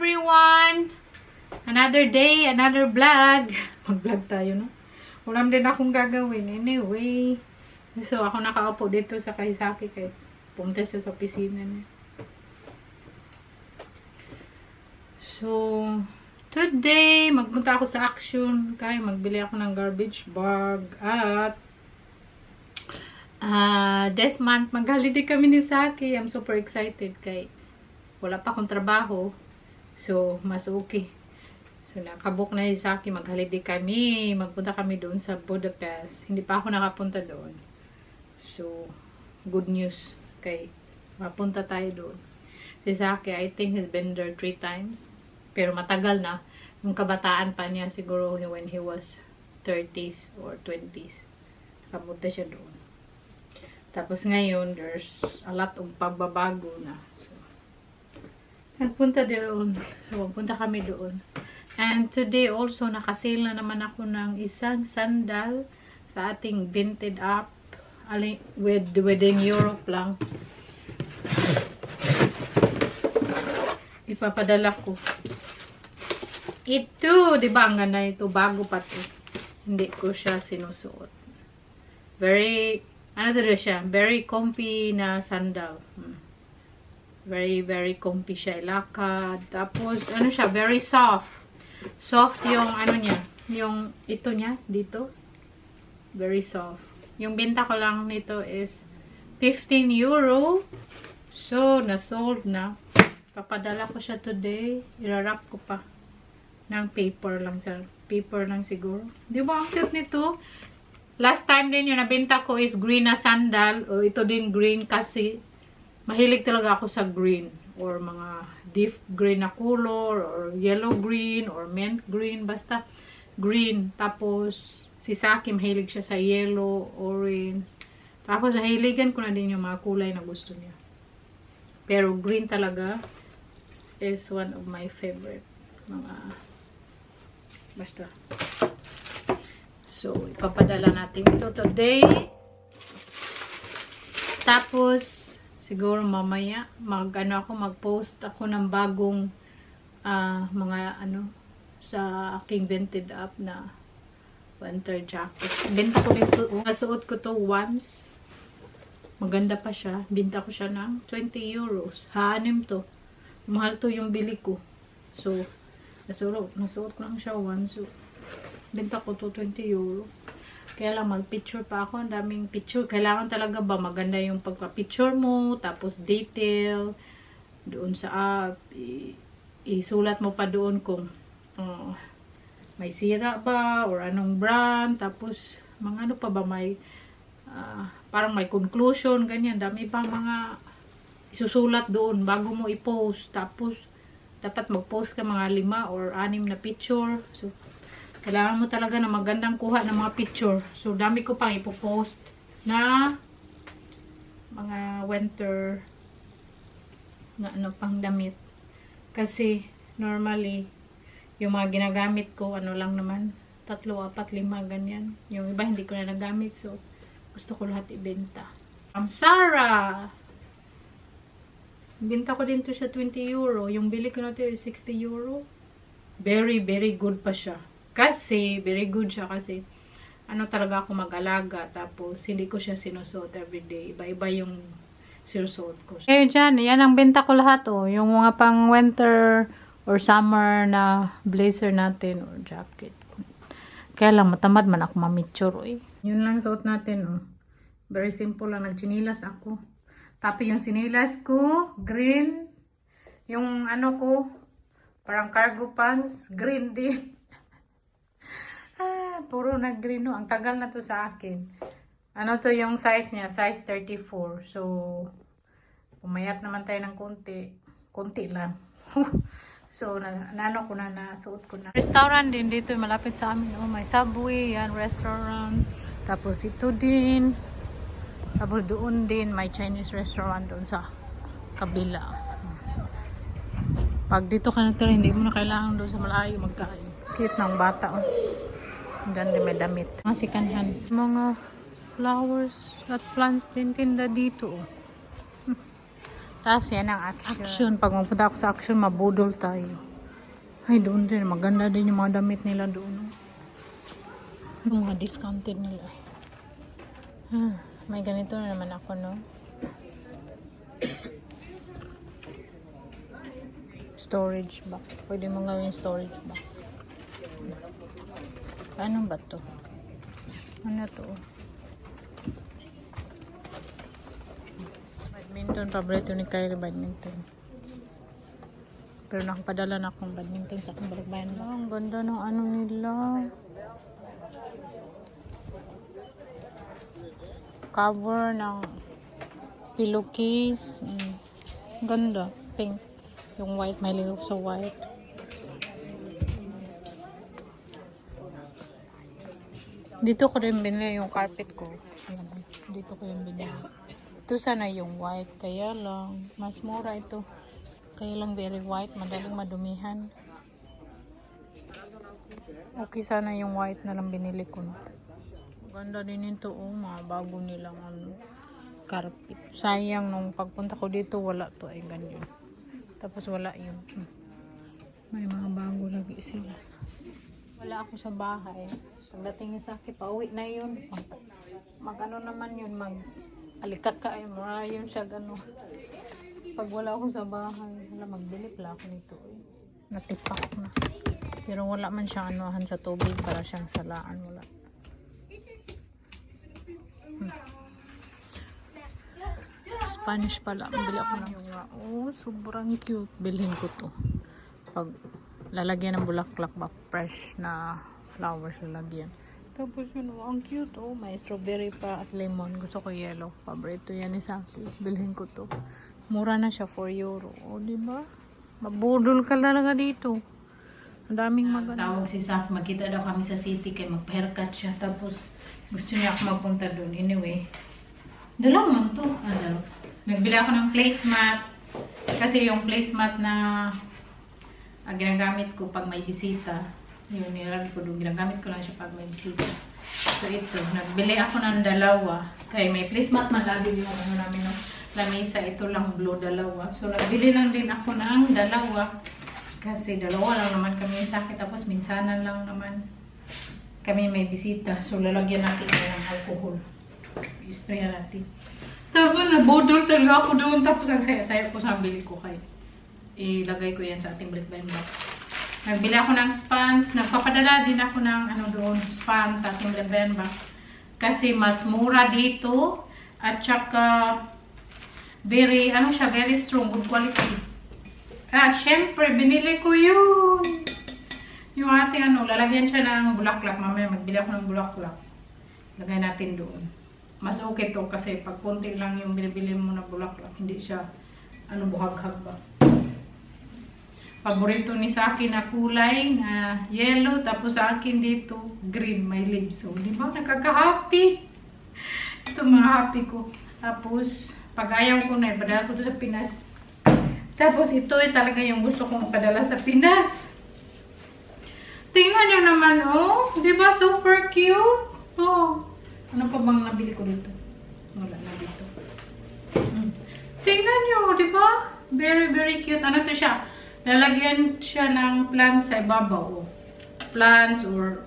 everyone! Another day, another vlog. Mag-vlog tayo, no? Wala din akong gagawin. Anyway, so ako nakaupo dito sa Kaisaki kay pumunta siya sa opisina niya. So, today, magpunta ako sa Action. Kaya magbili ako ng garbage bag. At this month, mag-holiday kami ni Saki. I'm super excited kay wala pa akong trabaho. So, mas okay. So, nakabook na ni Saki. Mag-holiday kami. Magpunta kami doon sa Budapest. Hindi pa ako nakapunta doon. So, good news. Kay mapunta tayo doon. Si Saki, I think he's been there 3 times. Pero matagal na. Nung kabataan pa niya, siguro when he was 30s or 20s. Nakapunta siya doon. Tapos ngayon, there's a lot of pagbabago na. So, nagpunta doon. So, punta kami doon. And today also, nakasale na naman ako ng isang sandal sa ating Vinted app. Within Europe lang. Ipapadala ko. Ito, di ba ang ganda ito? Bago pa ito. Hindi ko siya sinusuot. Very, ano ito siya? Very comfy na sandal. Very, very comfy siya ilakad. Tapos, ano siya? Very soft. Soft yung, ano niya? Yung, ito niya, dito. Very soft. Yung benta ko lang nito is 15 euro. So, na-sold na. Papadala ko siya today. Irarap ko pa. Ng paper lang, sir. Paper lang siguro. Di ba? Ang cute nito. Last time din yung nabenta ko is green na sandal. O, ito din green kasi mahilig talaga ako sa green or mga deep green na color or yellow green or mint green, basta green. Tapos si Saki mahilig siya sa yellow, orange. Tapos nahiligan ko na din yung mga kulay na gusto niya. Pero green talaga is one of my favorite mga basta. So ipapadala natin ito today. Tapos siguro mamaya mag-post ako ng bagong mga sa aking Vinted app na winter jacket. Benta ko dito, nasuot ko to once. Maganda pa siya. Benta ko siya ng 20 euros. Haanim to. Mahal to yung bili ko. So, nasuot ko lang siya once. So, benta ko to 20 euro. Kaya lang mag-picture pa ako. Ang daming picture. Kailangan talaga ba maganda yung pagpa-picture mo. Tapos detail. Doon sa app. Isulat mo pa doon kung may sira ba. Or anong brand. Tapos mga ano pa ba may parang may conclusion. Ganyan. Dami pa mga isusulat doon bago mo i-post. Tapos dapat mag-post ka mga 5 or 6 na picture. So kailangan mo talaga na magandang kuha ng mga picture. So, dami ko pang ipopost na mga winter na pang damit. Kasi, normally, yung mga ginagamit ko, lang naman, 3, 4, 5, ganyan. Yung iba, hindi ko na nagamit. So, gusto ko lahat ibenta. Sarah! Binta ko din to siya 20 euro. Yung bili ko na to is 60 euro. Very, very good pa siya. Kasi, very good siya kasi talaga ako mag-alaga. Tapos, hindi ko siya sinusuot everyday. Iba-iba yung sinusuot ko. Eh, dyan, yan ang benta ko lahat, oh. Yung mga pang winter or summer na blazer natin or jacket. Kaya lang, matamad man ako mamitsure, eh. Yun lang suot natin, oh. Very simple lang. Nagchinilas ako. Tapi yung sinilas ko, green. Yung ko, parang cargo pants, green din. Puro na green, no. Ang tagal na to sa akin. To yung size niya? Size 34. So, pumayat naman tayo ng konti. Konti lang. So, ko na, nasuot ko na. Restaurant din dito, malapit sa amin. Oh, may Subway, yan, restaurant. Tapos ito din. Tapos doon din, may Chinese restaurant doon sa kabila. Pag dito ka natira, hindi mo na kailangan doon sa malayo magkain. Cute ng bata, oh. Ganda may damit. Mga sikanhan. Mga flowers at plants din tinda dito. Tapos yan ang Action. Pag magpunta ako sa Action, mabudol tayo. Ay, doon din. Maganda din yung mga damit nila doon. No? Yung mga discounted nila. May ganito na naman ako, no? Storage bag. Pwede mong gawin storage bag. Ano ba to? Ano to? Badminton. Paborito ni Kylie, badminton. Pero nakapadala na akong badminton sa akong balikbayan. Ang ganda ng ano nila. Cover ng pillowcase. Ganda. Pink. Yung white. May ligog sa white. Dito ko rin binili yung carpet ko. Dito ko yung binili. Ito sana yung white. Kaya lang. Mas mura ito. Kaya lang very white. Madaling madumihan. Okay sana yung white na lang binili ko. No? Ganda din ito. Oh, mga bago nilang carpet. Sayang nung pagpunta ko dito wala to ay ganyan. Tapos wala yun. May mga bago lagi sila. Wala ako sa bahay. Pagdating sa akin, pauwi na yun. Mag-ano naman yun, mag-alikat ka ay mura yun siya gano. Pag wala ako sa bahay, wala, magbili pala ako nito. Natipak na. Pero wala man siyang anuhan sa tubig para siyang salaan. Wala. Spanish pala. Bili ako ng oh, sobrang cute. Bilhin ko to. Pag lalagyan ng bulaklak ba, fresh na flowers lalagyan. Tapos yun, ang cute. Oh, may strawberry pa at lemon. Gusto ko yellow. Paborito yan ni Saki. Bilhin ko to. Mura na siya, 4 euro. O, diba? Mabudol ka talaga dito. Ang daming maganda. Tawag si Saki. Magkita daw kami sa city kay magpa-haircut siya. Tapos, gusto niya ako magpunta doon. Anyway, dalaw man to. Nagbili ako ng placemat. Kasi yung placemat na ginagamit ko pag may bisita. Yung nilagay ko doon. Ginagamit ko lang siya pag may bisita. So, ito. Nagbili ako ng dalawa. Kaya may placemat man lagi yung ano namin, no? Lamisa, ito lang blue, dalawa. So, nagbili lang din ako ng dalawa. Kasi dalawa lang naman kami sa akin. Tapos, minsanan lang naman kami may bisita. So, lalagyan natin ng alcohol. I-spray natin. Tapos, nabudol talaga ako doon. Tapos, ang saya-saya ko sa bili ko kay ilagay ko yan sa ating balikbayan box. Nagbili ako ng spans. Nagpapadala din ako ng ano doon, spans sa ating balikbayan box. Kasi, mas mura dito. At saka, very, ano siya, very strong, good quality. At syempre, binili ko yun. Yung ating ano, lalagyan siya ng bulaklak. Mamaya magbili ako ng bulaklak. Lagay natin doon. Mas okay to kasi pag konti lang yung binibili mo na bulaklak, hindi siya, ano, buhag-hag ba. Paborito ni Saki na kulay na yellow. Tapos sa akin dito, green, may leaves. So, di ba? Nakaka-happy. Ito mga happy ko. Tapos, pag ayaw ko na, ipadala ko ito sa Pinas. Tapos, ito talaga yung gusto kong ipadala sa Pinas. Tingnan nyo naman, oh. Diba? Super cute. Oh. Ano pa bang nabili ko dito? Wala na dito. Tingnan nyo, diba? Very, very cute. Ano to siya? Lalagyan siya ng plants sa ibabaw. Oh. Plants or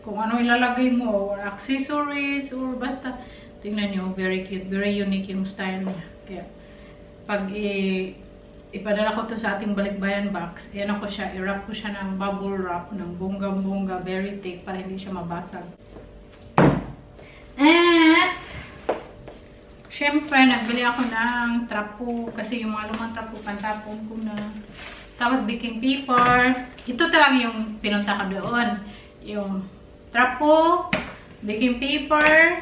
kung ano ilalagay mo. Or accessories or basta. Tingnan nyo, very cute, very unique yung style niya. Kaya, pag ipadala ko to sa ating balikbayan box, yan ako siya, i-wrap ko siya ng bubble wrap, ng bonggang-bongga, very thick, para hindi siya mabasag. At, syempre, nagbili ako ng trapo, kasi yung mga lumang trapo, pantapon ko na. Tapos, baking paper. Ito talaga yung pinunta ko doon. Yung trapo, baking paper,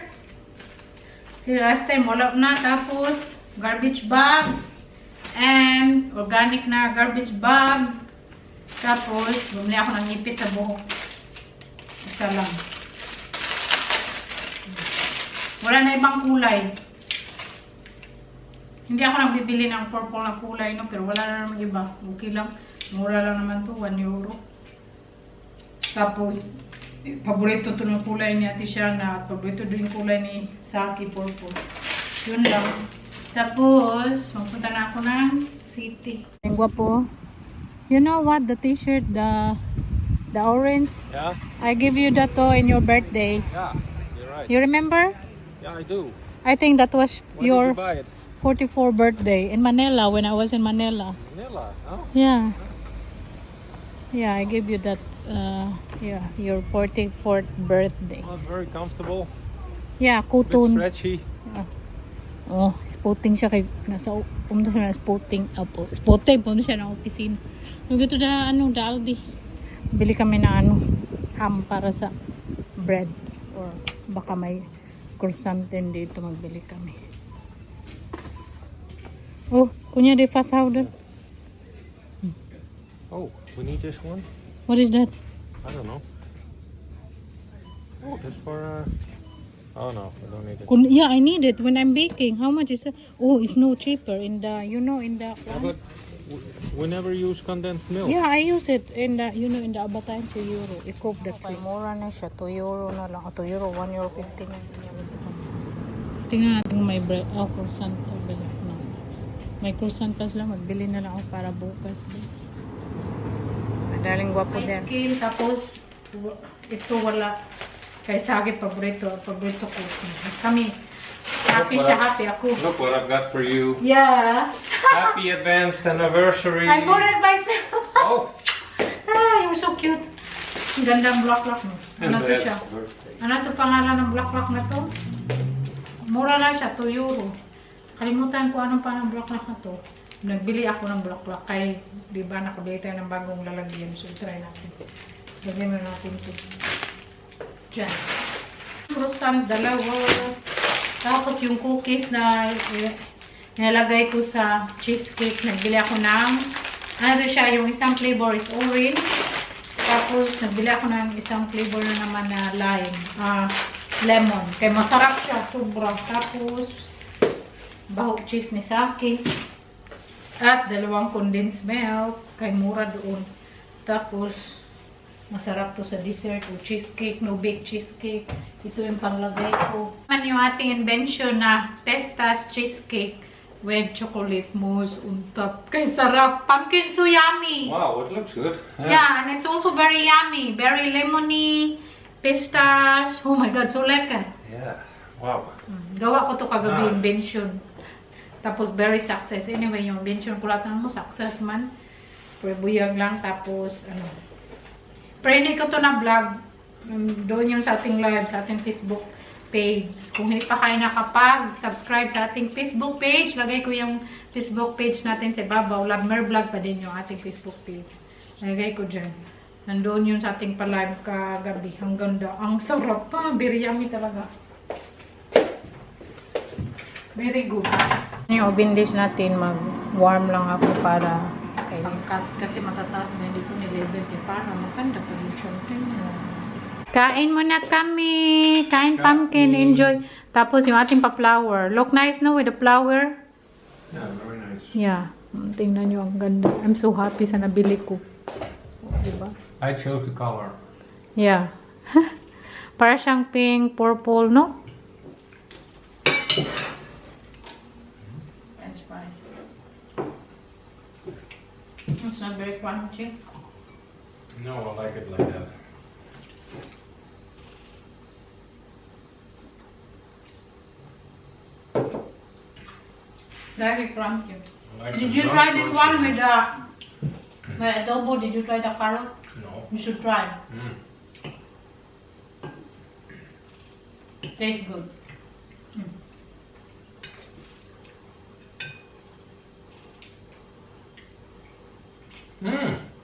last time wala na. Tapos garbage bag and organic na garbage bag. Tapos bumili ako ng ngipit sa buhok. Isa lang. Wala na ibang kulay. Hindi ako nagbibili ng purple na kulay, no? Pero wala na naman iba. Okay lang. Mura lang naman to, 1 euro. Tapos paborito to ng kulay ni Ate Shana at paborito din kulay ni Saki, purple. Yun lang. Tapos, magpunta na ako ng city. Ang gwapo. You know what? The t-shirt, the orange. Yeah? I give you that in your birthday. Yeah, you're right. You remember? Yeah, I do. I think that was Why did your you buy it? 44th birthday in Manila when I was in Manila. Manila. Oh. Yeah. Yeah, I gave you that. Yeah, your 44th birthday. Well, very comfortable. Yeah, Bit kuton. stretchy. Oh, spotting siya kay nasa pumunta siya na spotting. Spotting pumunta siya ng opisina. Yung gito na Aldi. Bili kami na ham para sa bread or baka may croissant din dito magbili kami. Oh, kunya de fast food. Oh, we need this one? What is that? I don't know. Oh, that's for oh no, I don't need it. Yeah, I need it when I'm baking. How much is it? Oh, it's no cheaper in the in the Yeah, but we never use condensed milk. yeah, I use it in the in the Abatayan €2. I-cook that. Okay, mura na siya. €2 na lang. €2, €1.50 na. Tingnan natin kung may bread. Oh, croissant to. Bili. No. May croissant pa sila. Magbili na lang ako para bukas. Madaling gwapo din. May scale, tapos ito wala. Kay Sagi, paborito ko. Kami, happy siya, happy ako. Look what I've got for you. Yeah. Happy advanced anniversary. I bought it myself. Oh. Ah, you're so cute. Ang ganda ang black mo. Ano to siya? Ano to pangalan ng black na to? Mura lang siya, €2. Kalimutan ko anong pangalan ng black na to. Nagbili ako ng black kay, di ba, nakabili tayo ng bagong lalagyan. So, try natin. Lagyan na natin ito. Diyan. Croissant, dalawa. Tapos yung cookies na nilagay ko sa cheesecake. Nagbili ako ng, ano siya, yung isang flavor is orange. Tapos nagbili ako ng isang flavor na naman na lime. Lemon. Kaya masarap siya. Sobra. Tapos, bahog cheese ni Saki. At 2 condensed milk. Kay mura doon. Tapos, masarap to sa dessert o cheesecake, no bake cheesecake. Ito yung panglagay ko. Ano yung ating invention na Pestas cheesecake with chocolate mousse on top. Kay sarap. Pumpkin so yummy. Wow, it looks good. Yeah, and it's also very yummy. Very lemony. Pistas. Oh my God, so lekker. Yeah. Wow. Gawa ko to kagabi, invention. Tapos very success. Anyway, yung invention ko lahat mo, success man. Pero buyag lang. Tapos, pero hindi ko to na vlog. Doon yung sa ating live, sa ating Facebook page. Kung hindi pa kayo nakapag-subscribe sa ating Facebook page, lagay ko yung Facebook page natin sa babaw. Labmer Vlog pa din yung ating Facebook page. Lagay ko dyan. Nandoon yun sa ating pa-live kagabi. Ang ganda. Ang sarap pa. Very yummy talaga. Very good. Yung oven dish natin, mag-warm lang ako para pangkat kasi matataas na hindi ko ni-level para maganda pa rin syempre. Kain muna kami. Kain pumpkin. Enjoy. Tapos yung ating pa-flower. Look nice no with the flower? Yeah, very nice. Yeah. Tingnan nyo ang ganda. I'm so happy sa nabili ko. Diba? I chose the color. Yeah. Para siyang pink, purple, no? French fries. It's not very crunchy. No, I like it like that. Very crunchy. Like Did the you dark try this version. one with the adobo? Did you try the carrot? No. You should try. Mm. Tastes good.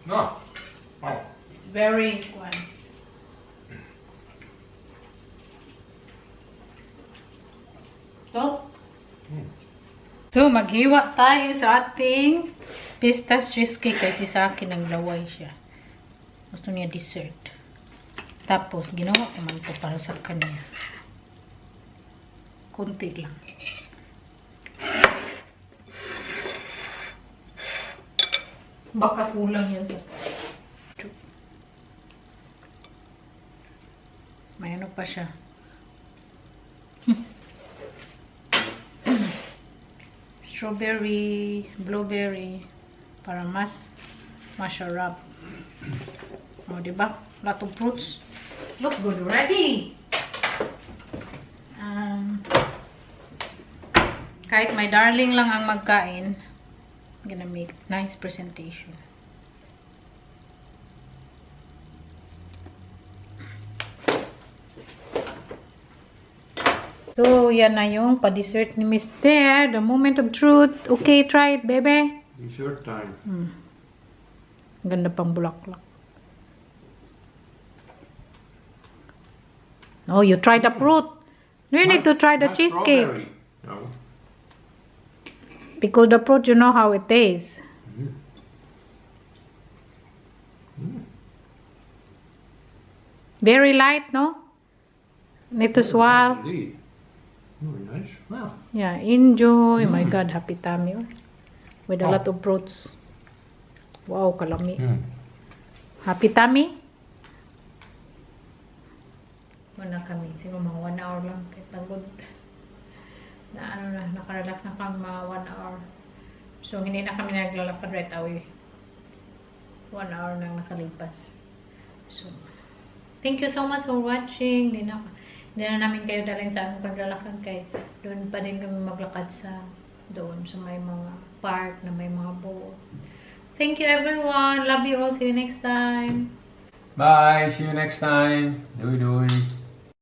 No. Oh. Very one. So, maghiwa tayo sa ating pistas cheesecake kasi sa akin naglaway siya. Gusto niya dessert. Tapos, ginawa ko man ito para sa kanya. Kunti lang. Baka kulang yan sa may ano pa siya. Strawberry, blueberry, para mas Masarap. O, diba? Lot of fruits. Look good already. Kahit my darling lang ang magkain, I'm gonna make nice presentation. So, yan na yung pa-dessert ni Mr. The moment of truth. Okay, try it, baby. It's your time. Ganda pang bulaklak. Oh, you try the fruit. You need to try the Not cheesecake. strawberry. No. Because the fruit, you know how it tastes. Very light, no? Need to swallow. Indeed. Very nice. Wow. Yeah, enjoy. My God, happy tummy. Oh. With a lot of fruits. Wow, kalami. Happy tummy? Muna kami. Siguro mga 1 hour lang. Kahit pagod. Nakarelax na kami mga 1 hour. So, hindi na kami naglalakad right away. 1 hour nang nakalipas. So, thank you so much for watching. Hindi na namin kayo dalhin sa aming paglalakad kay doon pa din kami maglakad sa doon sa may mga park na may mga buo. Thank you everyone. Love you all. See you next time. Bye. See you next time. Doei doei.